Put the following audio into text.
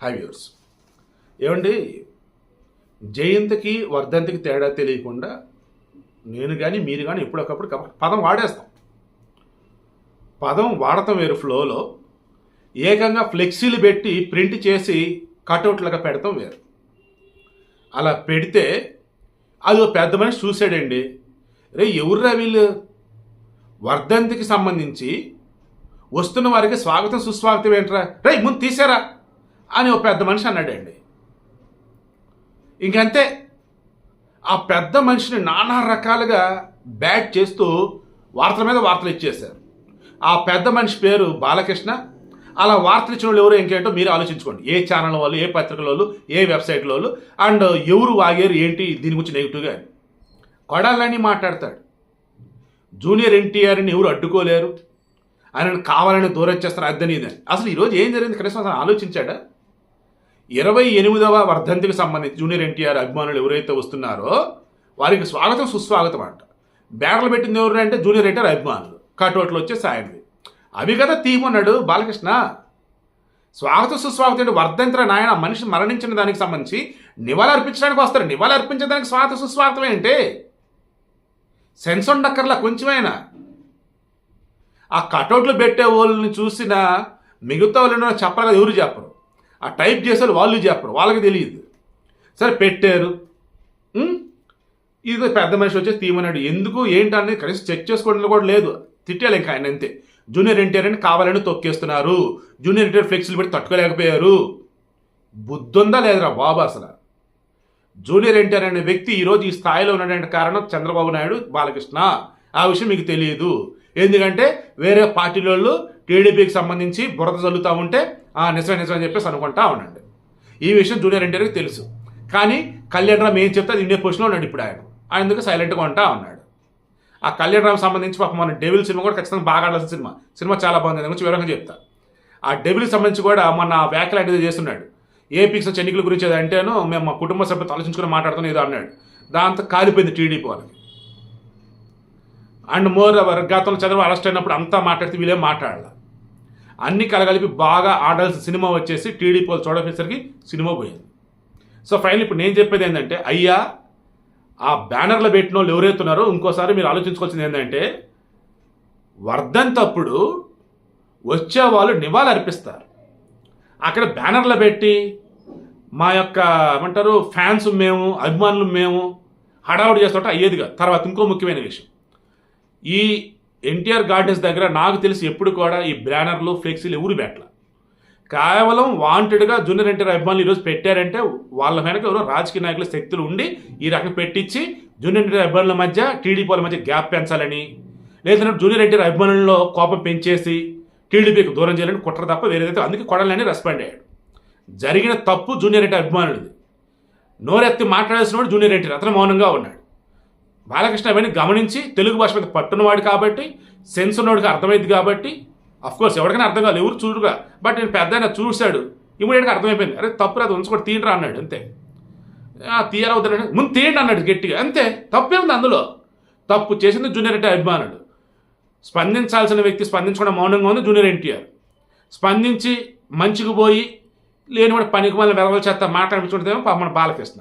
High viewers. ఏమండి, జయంతికి వర్ధంతికి తేడా తెలియకుండా నేను కానీ మీరు కానీ ఎప్పుడొకప్పుడు పదం వాడేస్తాం. పదం వాడటం వేరు, ఫ్లోలో ఏకంగా ఫ్లెక్సీలు పెట్టి ప్రింట్ చేసి కటౌట్లుగా పెడతాం వేరు. అలా పెడితే అది పెద్ద మనిషి చూశాడండి, రే ఎవర్రా వీళ్ళు, వర్ధంతికి సంబంధించి వస్తున్న వారికి స్వాగతం సుస్వాగతం ఏంట్రా, రే ముందు తీసారా అని ఒక పెద్ద మనిషి అన్నాడండి. ఇంకంతే, ఆ పెద్ద మనిషిని నానా రకాలుగా బ్యాట్ చేస్తూ వార్తల మీద వార్తలు ఇచ్చేశారు. ఆ పెద్ద మనిషి పేరు బాలకృష్ణ. అలా వార్తలు ఇచ్చిన వాళ్ళు ఎవరు ఇంకేంటో మీరు ఆలోచించుకోండి. ఏ ఛానల్ వాళ్ళు, ఏ పత్రికల వాళ్ళు, ఏ వెబ్సైట్ల వాళ్ళు, అండ్ ఎవరు వాగారు ఏంటి దీని గురించి నెగిటివ్గా కొడాలని మాట్లాడతాడు. జూనియర్ ఎన్టీఆర్ని ఎవరు అడ్డుకోలేరు, ఆయనను కావాలని దూరం చేస్తారు, అద్దని ఇదని. అసలు ఈరోజు ఏం జరిగింది కనీసం అసలు ఆలోచించాడా? 28వ వర్ధంతికి సంబంధించి జూనియర్ ఎన్టీఆర్ అభిమానులు ఎవరైతే వస్తున్నారో వారికి స్వాగతం సుస్వాగతం అంట. బ్యానర్లు పెట్టింది ఎవరు అంటే జూనియర్ ఎన్టీఆర్ అభిమానులు, కటౌట్లు వచ్చే సాయండి. అవి కదా తీయమన్నాడు బాలకృష్ణ. స్వాగతం సుస్వాగతం అంటే వర్ధంతిరా నాయన, మనిషి మరణించిన దానికి సంబంధించి నివాళి అర్పించడానికి వస్తారు. నివాళి అర్పించడానికి స్వాగతం సుస్వాగతం ఏంటి? సెన్స్ ఉండక్కర్లా కొంచెమైనా. ఆ కటౌట్లు పెట్టే వాళ్ళని చూసిన మిగతా వాళ్ళు చెప్పరు కదా, ఎవరు చెప్పరు. ఆ టైప్ చేసే వాళ్ళు చెప్పరు, వాళ్ళకి తెలియదు. సరే పెట్టారు, ఇది పెద్ద మనిషి వచ్చేసి తీయమన్నాడు. ఎందుకు ఏంటి అనేది కనీసం చెక్ చేసుకోవడం కూడా లేదు. తిట్టాలి ఇంకా ఆయన అంతే. జూనియర్ ఎన్టీఆర్ అని కావాలని తొక్కేస్తున్నారు, జూనియర్ ఎన్టీఆర్ ఫ్లెక్సీలు పెట్టి తట్టుకోలేకపోయారు. బుద్ధుందా లేదురా బాబు అసలు? జూనియర్ ఎన్టీఆర్ అనే వ్యక్తి ఈరోజు ఈ స్థాయిలో ఉన్నటువంటి కారణం చంద్రబాబు నాయుడు, బాలకృష్ణ. ఆ విషయం మీకు తెలియదు. ఎందుకంటే వేరే పార్టీలలో టీడీపీకి సంబంధించి బురద చల్లుతూ ఉంటే నిజమే అని చెప్పేసి అనుకుంటా ఉండండి. ఈ విషయం జూనియర్ ఎన్టీఆర్కి తెలుసు. కానీ కళ్యాణ్ రామ్ ఏం చెప్తే అది ఇండియా పొజిషన్లో ఉన్నాడు ఇప్పుడు. ఆయన ఎందుకు సైలెంట్గా ఉంటా ఉన్నాడు. ఆ కళ్యాణ్ రామ్ సంబంధించి పాపం మన డెవిల్ సినిమా కూడా ఖచ్చితంగా బాగా ఆడాల్సిన సినిమా చాలా బాగుంది. దాని గురించి వివరంగా చెప్తా. ఆ డెవిల్కి సంబంధించి కూడా మొన్న వ్యాఖ్యలు అనేది చేస్తున్నాడు. ఏపీకి ఎన్నికల గురించి అది అంటేనో మేము మా కుటుంబ సభ్యులతో ఆలోచించుకుని మాట్లాడుతున్నాం ఏదో అన్నాడు. దాంతో కాలిపోయింది టీడీపీ వాళ్ళకి. అండ్ మోర్ గతంలో చంద్రబాబు అరెస్ట్ అయినప్పుడు అంతా మాట్లాడితే వీళ్ళేం మాట్లాడాల. అన్ని కలగలిపి బాగా ఆడాల్సిన సినిమా వచ్చేసి టీడీపీ వాళ్ళు చూడపేసరికి సినిమా పోయింది. సో ఫైనల్ ఇప్పుడు నేను చెప్పేది ఏంటంటే, అయ్యా ఆ బ్యానర్లు పెట్టిన వాళ్ళు ఎవరైతే ఉన్నారో ఇంకోసారి మీరు ఆలోచించుకోవాల్సింది ఏంటంటే, వర్ధంతప్పుడు వచ్చే వాళ్ళు నివాళి అర్పిస్తారు. అక్కడ బ్యానర్లు పెట్టి మా యొక్క ఏమంటారు ఫ్యాన్స్ మేము, అభిమానులు మేము హడావుడి చేస్తుంటే అయ్యేది కాదు. తర్వాత ఇంకో ముఖ్యమైన విషయం, ఈ ఎన్టీఆర్ గార్డెన్స్ దగ్గర నాకు తెలిసి ఎప్పుడు కూడా ఈ బ్యానర్లు ఫ్లెక్సీలు ఎవరు పెట్టాల. కేవలం వాంటెడ్గా జూనియర్ ఎన్టీఆర్ అభిమానులు ఈరోజు పెట్టారంటే వాళ్ళ వెనక ఎవరో రాజకీయ నాయకుల శక్తులు ఉండి ఈ రకం పెట్టించి జూనియర్ ఎన్టీఆర్ అభిమానుల మధ్య టీడీపీ వాళ్ళ మధ్య గ్యాప్ పెంచాలని, లేదంటే జూనియర్ ఎన్టీఆర్ అభిమానుల్లో కోపం పెంచేసి టీడీపీకి దూరం చేయాలని కుట్ర తప్ప వేరేదైతే. అందుకే కొడాలని రెస్పాండ్ అయ్యాడు. జరిగిన తప్పు జూనియర్ ఎన్టీఆర్ అభిమానులది. నోరెత్తి మాట్లాడాల్సినవాడు జూనియర్ ఎన్టీఆర్, అతను మౌనంగా ఉన్నాడు. బాలకృష్ణ అవన్నీ గమనించి తెలుగు భాష మీద పట్టున్నవాడు కాబట్టి, సెన్స్ ఉన్నవాడికి అర్థమైంది కాబట్టి, అఫ్కోర్స్ ఎవరికైనా అర్థం కాదు, ఎవరు చూడుగా. బట్ నేను పెద్ద ఆయన చూశాడు, ఇమీడియట్గా అర్థమైపోయింది. అరే తప్పు అది ఉంచుకోటి తీయండి అన్నాడు. అంతే. తీయాల వద్దంటే ముందు తీయండి అన్నాడు గట్టిగా. అంతే, తప్పే ఉంది అందులో. తప్పు చేసింది జూనియర్ ఎన్టీఆర్ అభిమానుడు. స్పందించాల్సిన వ్యక్తి స్పందించకుండా మౌనంగా ఉంది జూనియర్ ఎన్టీఆర్. స్పందించి మంచిగా పోయి లేనివాడు పనికి మళ్ళీ వెలవల చేత మాట్లాడించుకుంటేమో పాప మన బాలకృష్ణ.